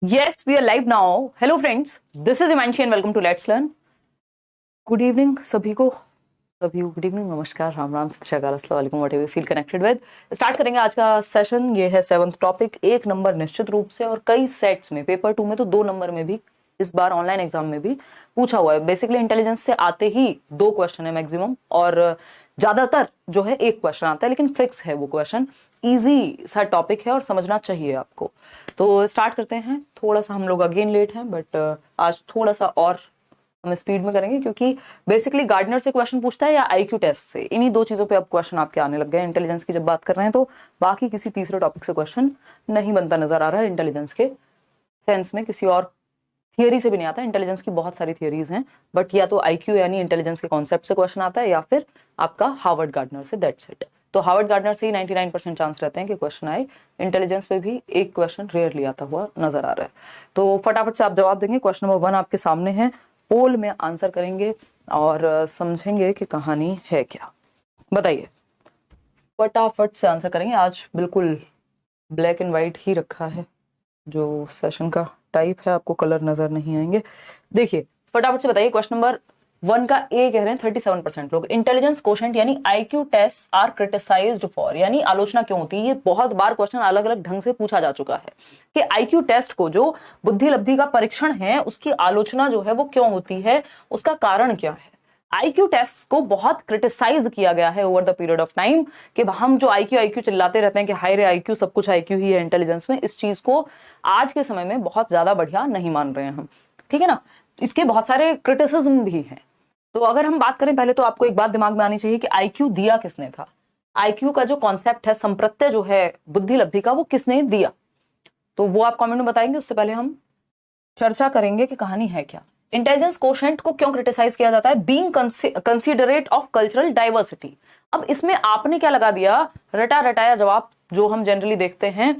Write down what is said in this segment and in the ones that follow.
Yes, we are live now. Hello friends, this is Imanshi and welcome to Let's Learn. Good evening सभी को good evening, नमस्कार, राम राम, सत श्री अकाल, अस्सलाम वालेकुम, whatever feel connected with. Start करेंगे आज का सेशन। ये है 7th टॉपिक, 1 नंबर निश्चित रूप से और कई सेट्स में, पेपर 2 में तो 2 नंबर में भी, इस बार ऑनलाइन एग्जाम में भी पूछा हुआ है। बेसिकली इंटेलिजेंस से आते ही 2 क्वेश्चन है मैक्सिमम, और ज्यादातर जो है 1 क्वेश्चन आता है, लेकिन फिक्स है वो क्वेश्चन। इजी सा टॉपिक है और समझना चाहिए आपको। तो स्टार्ट करते हैं। थोड़ा सा हम लोग अगेन लेट हैं, बट आज थोड़ा सा और हम स्पीड में करेंगे, क्योंकि बेसिकली गार्डनर से क्वेश्चन पूछता है या आईक्यू टेस्ट से, इन्हीं 2 चीजों पे अब क्वेश्चन आपके आने लग गए। इंटेलिजेंस की जब बात कर रहे हैं तो बाकी किसी तीसरे टॉपिक से क्वेश्चन नहीं बनता नजर आ रहा है। इंटेलिजेंस के सेंस में किसी और थियरी से भी नहीं आता। इंटेलिजेंस की बहुत सारी थियरीज हैं, बट या तो आईक्यू यानी इंटेलिजेंस के कॉन्सेप्ट से क्वेश्चन आता है, या फिर आपका हार्वर्ड गार्डनर से, दैट्स इट। तो हार्वर्ड गार्डनर से ही 99% चांस रहते हैं कि क्वेश्चन आए। इंटेलिजेंस पे भी 1 क्वेश्चन रेयरली आता हुआ नजर आ रहा है। तो फटाफट से आप जवाब देंगे। क्वेश्चन नंबर 1 आपके सामने है, पोल में आंसर करेंगे और समझेंगे कि कहानी है क्या। बताइए, फटाफट से आंसर करेंगे। आज बिल्कुल ब्लैक एंड व्हाइट ही रखा है, जो सेशन का टाइप है, आपको कलर नजर नहीं आएंगे। देखिए फटाफट से बताइए। क्वेश्चन नंबर 1 का ए कह रहे हैं 37% लोग, इंटेलिजेंस कोशेंट यानी IQ test are criticised for, यानी आलोचना क्यों होती है। ये बहुत बार क्वेश्चन अलग अलग ढंग से पूछा जा चुका है कि आईक्यू टेस्ट को, जो बुद्धि लब्धि का परीक्षण है, उसकी आलोचना जो है वो क्यों होती है, उसका कारण क्या है। आईक्यू टेस्ट को बहुत क्रिटिसाइज किया गया है over the period of time, कि हम जो आईक्यू आईक्यू चिल्लाते रहते हैं कि हाय रे आईक्यू, सब कुछ आईक्यू ही है इंटेलिजेंस में, इस चीज को आज के समय में बहुत ज्यादा बढ़िया नहीं मान रहे हैं हम, ठीक है ना। इसके बहुत सारे क्रिटिसिज्म भी हैं। तो अगर हम बात करें, पहले तो आपको एक बात दिमाग में आनी चाहिए कि आईक्यू दिया किसने था। आईक्यू का जो कॉन्सेप्ट है, संप्रत्यय जो है बुद्धि लब्धि का, वो किसने दिया, तो वो आप कमेंट में बताएंगे। उससे पहले हम चर्चा करेंगे कि कहानी है क्या। इंटेलिजेंस कोशेंट को क्यों क्रिटिसाइज किया जाता है, being considerate of cultural diversity. अब इसमें आपने क्या लगा दिया, रटा रटाया जवाब जो हम जनरली देखते हैं,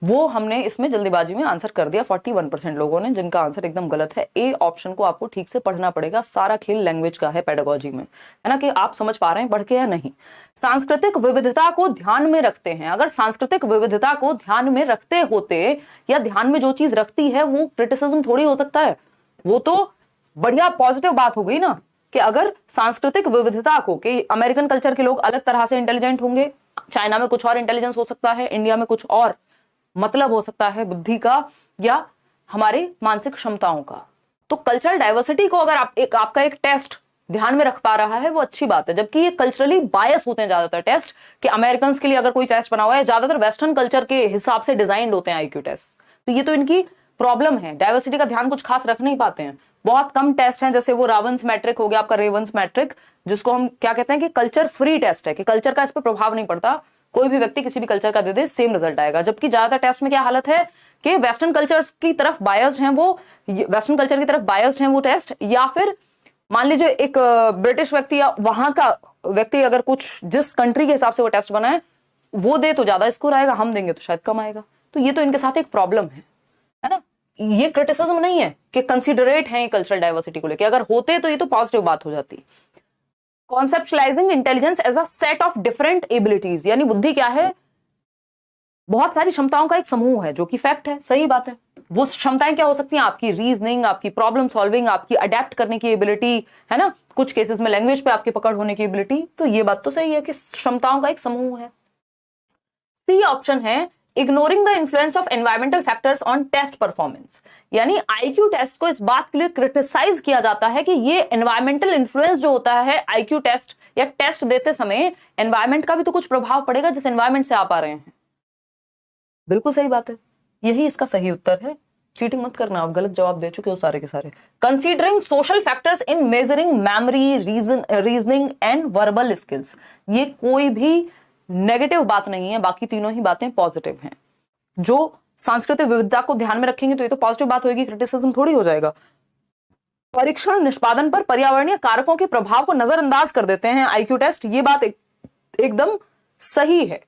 वो हमने इसमें जल्दीबाजी में आंसर कर दिया 41% लोगों ने, जिनका आंसर एकदम गलत है। ए ऑप्शन को आपको ठीक से पढ़ना पड़ेगा। सारा खेल लैंग्वेज का है, पेडागोजी में, है ना, कि आप समझ पा रहे हैं पढ़ के या नहीं। सांस्कृतिक विविधता को ध्यान में रखते हैं। अगर सांस्कृतिक विविधता को ध्यान में रखते होते, या ध्यान में जो चीज रखती है वो क्रिटिसिज्म थोड़ी हो सकता है, वो तो बढ़िया पॉजिटिव बात हो गई ना, कि अगर सांस्कृतिक विविधता को, कि अमेरिकन कल्चर के लोग अलग तरह से इंटेलिजेंट होंगे, चाइना में कुछ और इंटेलिजेंस हो सकता है, इंडिया में कुछ और मतलब हो सकता है बुद्धि का या हमारे मानसिक क्षमताओं का। तो कल्चरल डाइवर्सिटी को अगर आपका एक टेस्ट ध्यान में रख पा रहा है, वो अच्छी बात है। जबकि ये कल्चरली बायस होते हैं ज्यादातर टेस्ट, कि अमेरिकन के लिए अगर कोई टेस्ट बना हुआ है, ज्यादातर वेस्टर्न कल्चर के हिसाब से डिजाइंड होते हैं आईक्यू टेस्ट। तो ये तो इनकी प्रॉब्लम है, डाइवर्सिटी का ध्यान कुछ खास रख नहीं पाते हैं। बहुत कम टेस्ट हैं, जैसे वो रावंस मैट्रिक हो गया, आपका रेवंस मैट्रिक, जिसको हम क्या कहते हैं कि कल्चर फ्री टेस्ट है, कि कल्चर का इस पर प्रभाव नहीं पड़ता, कोई भी व्यक्ति किसी भी कल्चर का दे दे सेम रिजल्ट आएगा। जबकि ज्यादातर टेस्ट में क्या हालत है कि वेस्टर्न कल्चर्स की तरफ बायस्ड हैं, वो वेस्टर्न कल्चर की तरफ बायस्ड हैं वो टेस्ट, या फिर मान लीजिए एक ब्रिटिश व्यक्ति या वहां का व्यक्ति अगर कुछ जिस कंट्री के हिसाब से वो टेस्ट बना है वो दे तो ज्यादा स्कोर आएगा, हम देंगे तो शायद कम आएगा। तो ये तो इनके साथ एक प्रॉब्लम है ना। ये क्रिटिसिज्म नहीं है कि कंसिडरेट है कल्चरल डाइवर्सिटी को लेकर, अगर होते तो ये तो पॉजिटिव बात हो जाती। Conceptualizing intelligence as a set of different abilities, यानी बुद्धि क्या है, बहुत सारी क्षमताओं का एक समूह है, जो कि फैक्ट है, सही बात है। वो क्षमताएं क्या हो सकती हैं, आपकी रीजनिंग, आपकी प्रॉब्लम सॉल्विंग, आपकी अडेप्ट करने की एबिलिटी, है ना, कुछ केसेस में लैंग्वेज पे आपकी पकड़ होने की एबिलिटी। तो ये बात तो सही है कि क्षमताओं का एक समूह है। सी ऑप्शन है, ignoring the influence of environmental factors on test performance, यानी आईक्यू टेस्ट को इस बात के लिए क्रिटिसाइज किया जाता है कि ये एनवायरमेंटल इन्फ्लुएंस जो होता है आईक्यू टेस्ट या टेस्ट देते समय, एनवायरमेंट का भी तो कुछ प्रभाव पड़ेगा जिस एनवायरमेंट से आप आ रहे हैं। बिल्कुल सही बात है, यही इसका सही उत्तर है। चीटिंग मत करना, आप गलत जवाब दे चुके हो सारे के सारे। Considering social factors in measuring memory, reasoning and verbal skills, ये कोई भी नेगेटिव बात नहीं है, बाकी तीनों ही बातें पॉजिटिव हैं। जो सांस्कृतिक विविधता को ध्यान में रखेंगे तो ये तो पॉजिटिव बात होगी, क्रिटिसिज्म थोड़ी हो जाएगा। परीक्षण निष्पादन पर पर्यावरणीय कारकों के प्रभाव को नजरअंदाज कर देते हैं आईक्यू टेस्ट, ये बात एकदम सही है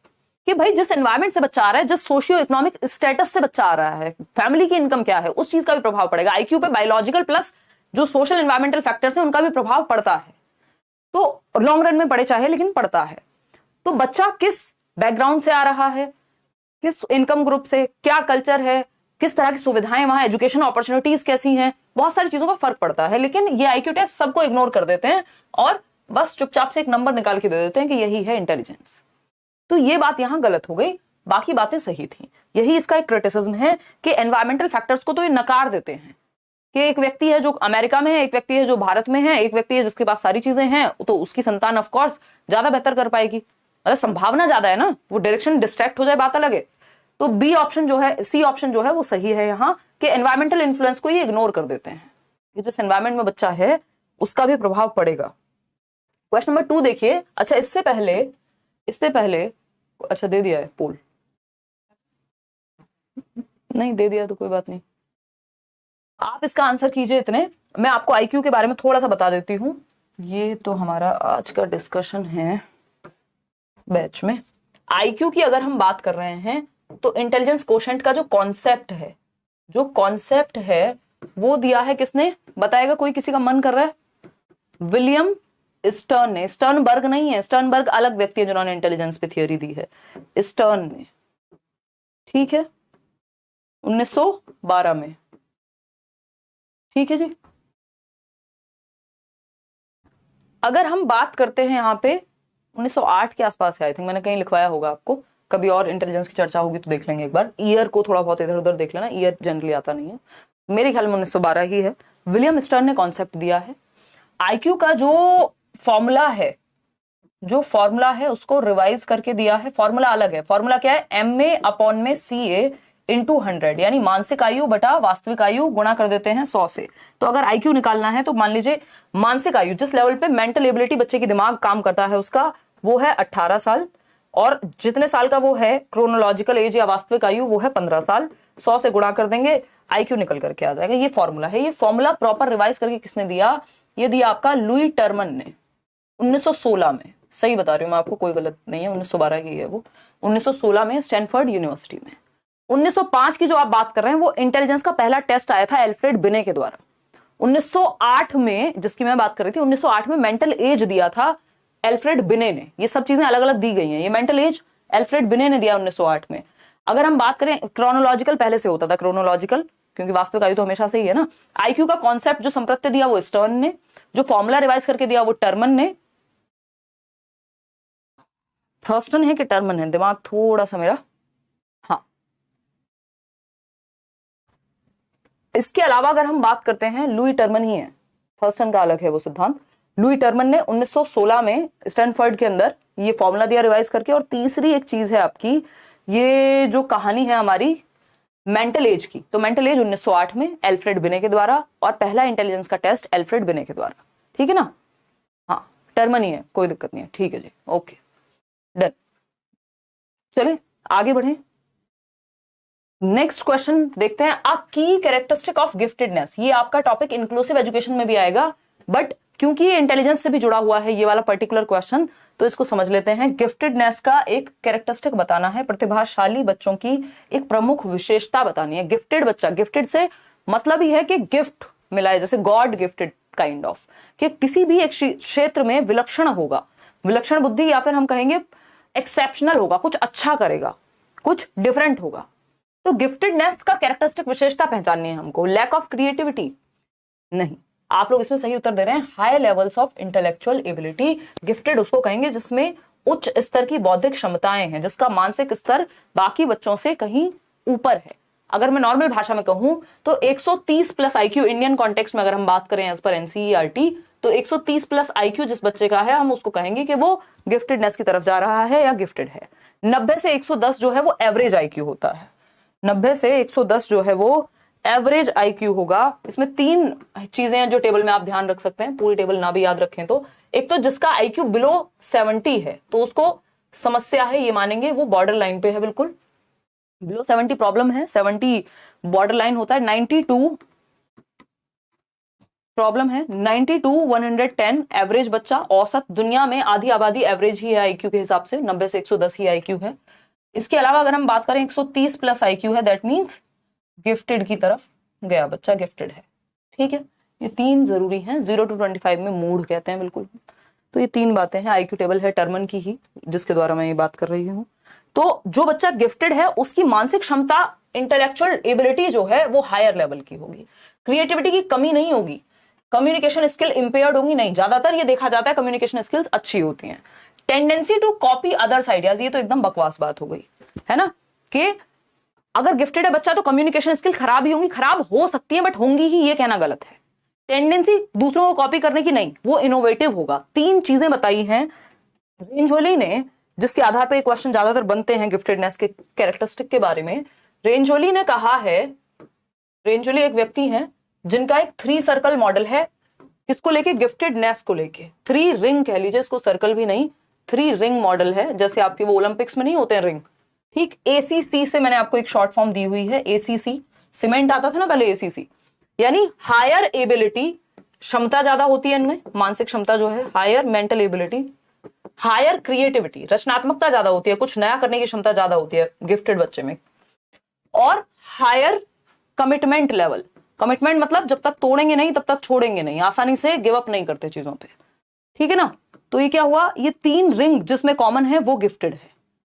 कि भाई जिस एनवायरमेंट से बच्चा आ रहा है, जिस सोशियो इकोनॉमिक स्टेटस से बच्चा आ रहा है, फैमिली की इनकम क्या है, उस चीज का भी प्रभाव पड़ेगा आईक्यू पे। बायोलॉजिकल प्लस जो सोशल एनवायरमेंटल फैक्टर्स हैं उनका भी प्रभाव पड़ता है, तो लॉन्ग रन में पड़े चाहे, लेकिन पड़ता है। तो बच्चा किस बैकग्राउंड से आ रहा है, किस इनकम ग्रुप से, क्या कल्चर है, किस तरह की सुविधाएं वहां, एजुकेशन अपॉर्चुनिटीज कैसी हैं, बहुत सारी चीजों का फर्क पड़ता है। लेकिन ये आईक्यू टेस्ट सबको इग्नोर कर देते हैं और बस चुपचाप से एक नंबर निकाल के दे देते हैं कि यही है इंटेलिजेंस। तो ये बात यहां गलत हो गई, बाकी बातें सही थी। यही इसका एक क्रिटिसिज्म है कि एनवायरमेंटल फैक्टर्स को तो ये नकार देते हैं कि एक व्यक्ति है जो अमेरिका में है, एक व्यक्ति है जो भारत में है, एक व्यक्ति है जिसके पास सारी चीजें हैं, तो उसकी संतान ऑफ कोर्स ज्यादा बेहतर कर पाएगी, मतलब संभावना ज्यादा है ना, वो डायरेक्शन डिस्ट्रैक्ट हो जाए बात अलग है। तो बी ऑप्शन जो है, सी ऑप्शन जो है वो सही है यहाँ, कि एनवायरमेंटल इन्फ्लुएंस को ये इग्नोर कर देते हैं कि जिस एनवायरमेंट में बच्चा है उसका भी प्रभाव पड़ेगा। क्वेश्चन नंबर 2 देखिए। अच्छा इससे पहले अच्छा दे दिया है पोल, नहीं दे दिया तो कोई बात नहीं, आप इसका आंसर कीजिए। इतने मैं आपको आईक्यू के बारे में थोड़ा सा बता देती हूँ। ये तो हमारा आज का डिस्कशन है बैच में। आईक्यू की अगर हम बात कर रहे हैं तो इंटेलिजेंस कोशेंट का जो कॉन्सेप्ट है वो दिया है किसने, बताएगा कोई? किसी का मन कर रहा है? विलियम स्टर्न ने। स्टर्नबर्ग नहीं है, स्टर्नबर्ग अलग व्यक्ति है जिन्होंने इंटेलिजेंस पे थियोरी दी है, स्टर्न ने, ठीक है, 1912 में, ठीक है जी। अगर हम बात करते हैं यहाँ पे 1908 के आसपास है, आई थिंक मैंने कहीं लिखवाया होगा आपको, कभी और इंटेलिजेंस की चर्चा होगी तो देख लेंगे एक बार, ईयर को थोड़ा बहुत इधर उधर देख लेना, ईयर जनरली आता नहीं है, मेरे ख्याल में 1912 ही है। विलियम स्टर्न ने कॉन्सेप्ट दिया है। आईक्यू का जो फॉर्मूला है उसको रिवाइज करके दिया है। फॉर्मूला अलग है, फॉर्मूला क्या है? MA/CA इंटू 100, यानी मानसिक आयु बटा वास्तविक आयु गुणा कर देते हैं 100 से। तो अगर आईक्यू निकालना है तो मान लीजिए मानसिक आयु, जिस लेवल पे मेंटल एबिलिटी बच्चे की दिमाग काम करता है उसका, वो है 18 साल, और जितने साल का वो है क्रोनोलॉजिकल एज या वास्तविक आयु वो है 15 साल। 100 से गुणा कर देंगे, आईक्यू निकल करके आ जाएगा। ये फॉर्मूला है। ये फॉर्मूला प्रॉपर रिवाइज करके किसने दिया? ये दिया आपका लुई टर्मन ने 1916 में। सही बता रही हूँ मैं आपको, कोई गलत नहीं है, 1912 की है वो, 1916 में स्टैनफोर्ड यूनिवर्सिटी में। 1905 की जो आप बात कर रहे हैं वो इंटेलिजेंस का पहला टेस्ट आया था एल्फ्रेड बिने के द्वारा। 1908 में, जिसकी मैं बात कर रही थी, 1908 में मेंटल एज दिया था एल्फ्रेड बिने ने। ये सब चीजें अलग अलग दी गई हैं। ये मेंटल एज एल्फ्रेड बिने ने दिया 1908 में। अगर हम बात करें क्रोनोलॉजिकल, पहले से होता था क्रोनोलॉजिकल, क्योंकि वास्तविक आयु तो हमेशा से ही है ना। आईक्यू का कॉन्सेप्ट जो संप्रत्य दिया वो स्टर्न ने, जो फॉर्मूला रिवाइज करके दिया वो टर्मन ने। थर्स्टन है कि टर्मन है? दिमाग थोड़ा सा मेरा, हाँ। इसके अलावा अगर हम बात करते हैं, लुई टर्मन ही है, थर्स्टन का अलग है वो सिद्धांत। लुई टर्मन ने 1916 में स्टैनफोर्ड के अंदर ये फॉर्मूला दिया रिवाइज करके। और तीसरी एक चीज है आपकी, ये जो कहानी है हमारी मेंटल एज की, तो मेंटल एज 1908 में एल्फ्रेड बिने के द्वारा, और पहला इंटेलिजेंस का टेस्ट एल्फ्रेड बिने के द्वारा, ठीक है ना। हाँ, टर्मन ही है, कोई दिक्कत नहीं है, ठीक है जी, ओके डन। चलिए आगे बढ़े, नेक्स्ट क्वेश्चन देखते हैं। अ की कैरेक्टरिस्टिक ऑफ गिफ्टेडनेस, ये आपका टॉपिक इंक्लूसिव एजुकेशन में भी आएगा, बट क्योंकि ये इंटेलिजेंस से भी जुड़ा हुआ है ये वाला पर्टिकुलर क्वेश्चन, तो इसको समझ लेते हैं। गिफ्टेडनेस का एक कैरेक्टरिस्टिक बताना है, प्रतिभाशाली बच्चों की एक प्रमुख विशेषता बतानी है। गिफ्टेड बच्चा, गिफ्टेड से मतलब ही है कि गिफ्ट मिला है, जैसे गॉड गिफ्टेड काइंड ऑफ, कि किसी भी एक क्षेत्र में विलक्षण होगा, विलक्षण बुद्धि, या फिर हम कहेंगे एक्सेप्शनल होगा, कुछ अच्छा करेगा, कुछ डिफरेंट होगा। तो गिफ्टेडनेस का कैरेक्टरिस्टिक विशेषता पहचाननी है हमको। लैक ऑफ क्रिएटिविटी नहीं, आप लोग इसमें सही उत्तर दे रहे हैं। High levels of intellectual ability, gifted उसको कहेंगे जिसमें उच्च स्तर की बौद्धिक क्षमताएं हैं, जिसका मानसिक स्तर बाकी बच्चों से कहीं ऊपर है। अगर मैं नॉर्मल भाषा में कहूं तो 130 प्लस आईक्यू, इंडियन कॉन्टेक्स्ट में अगर हम बात करें एज पर एनसीईआरटी, तो 130 प्लस आईक्यू जिस बच्चे का है, हम उसको कहेंगे कि वो गिफ्टेडनेस की तरफ जा रहा है या गिफ्टेड है। 90 से 110 जो है वो एवरेज आईक्यू होता है। 90 से 110 जो है वो एवरेज आईक्यू होगा। इसमें 3 चीजें हैं जो टेबल में आप ध्यान रख सकते हैं, पूरी टेबल ना भी याद रखें तो। एक तो जिसका आईक्यू बिलो 70 है तो उसको समस्या है, ये मानेंगे, वो बॉर्डर लाइन पे है, बिल्कुल बिलो 70 प्रॉब्लम है, 70 बॉर्डर लाइन होता है। 92 प्रॉब्लम है, 92 110 एवरेज बच्चा, औसत दुनिया में आधी आबादी एवरेज ही है आईक्यू के हिसाब से, 90 से 110 ही आईक्यू है। इसके अलावा अगर हम बात करें 130 प्लस आईक्यू है, दैट मींस गिफ्टेड की तरफ गया बच्चा, गिफ्टेड है, ठीक है। ये 3 जरूरी हैं, 0 to 25 में मूड कहते हैं, बिल्कुल। तो ये 3 बातें हैं, आईक्यू टेबल है टर्मन की ही, जिसके द्वारा मैं ये बात कर रही हूँ। तो जो बच्चा गिफ्टेड है उसकी मानसिक क्षमता इंटेलेक्चुअल एबिलिटी जो है वो हायर लेवल की होगी, क्रिएटिविटी की कमी नहीं होगी, कम्युनिकेशन स्किल इंपेयर्ड होंगी नहीं, ज्यादातर ये देखा जाता है कम्युनिकेशन स्किल्स अच्छी होती हैं। Tendency to copy others ideas, ये तो एकदम बकवास बात हो गई है ना, कि अगर गिफ्टेड है बच्चा तो कम्युनिकेशन स्किल खराब ही होंगी, खराब हो सकती है बट होंगी ही, ये कहना गलत है। टेंडेंसी दूसरों को कॉपी करने की नहीं, वो इनोवेटिव होगा। 3 चीजें बताई हैं रेंजोली ने, जिसके आधार पर क्वेश्चन ज्यादातर बनते हैं गिफ्टेडनेस के कैरेक्टरिस्टिक के बारे में। रेंजोली ने कहा है, रेंजोली एक व्यक्ति हैं जिनका एक 3 सर्कल मॉडल है, किसको लेके, गिफ्टेडनेस को लेके। 3 रिंग कह लीजिए इसको, सर्कल भी नहीं, 3 रिंग मॉडल है, जैसे आपके वो ओलंपिक्स में नहीं होते हैं रिंग, ठीक। ACC से मैंने आपको एक शॉर्ट फॉर्म दी हुई है, ACC, सीमेंट आता था ना पहले, ACC यानी हायर एबिलिटी, क्षमता ज्यादा होती है इनमें, मानसिक क्षमता जो है, higher mental ability, higher creativity, रचनात्मकता ज्यादा होती है, कुछ नया करने की क्षमता ज्यादा होती है गिफ्टेड बच्चे में, और हायर कमिटमेंट लेवल। कमिटमेंट मतलब जब तक तोड़ेंगे नहीं तब तक छोड़ेंगे नहीं, आसानी से गिव अप नहीं करते चीजों पे, ठीक है ना। तो ये क्या हुआ, ये 3 रिंग जिसमें कॉमन है वो गिफ्टेड है,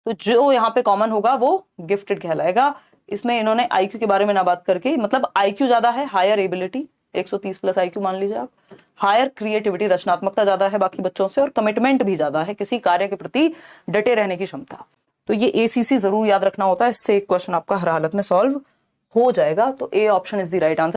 तो जो यहाँ पे कॉमन होगा वो गिफ्टेड कहलाएगा। इसमें इन्होंने IQ के बारे में ना बात करके, मतलब IQ ज्यादा है, हायर एबिलिटी 130 प्लस IQ मान लीजिए आप, हायर क्रिएटिविटी, रचनात्मकता ज्यादा है बाकी बच्चों से, और कमिटमेंट भी ज्यादा है, किसी कार्य के प्रति डटे रहने की क्षमता। तो ये ACC जरूर याद रखना होता है, इससे एक क्वेश्चन आपका हर हालत में सॉल्व हो जाएगा। तो A option is the right answer.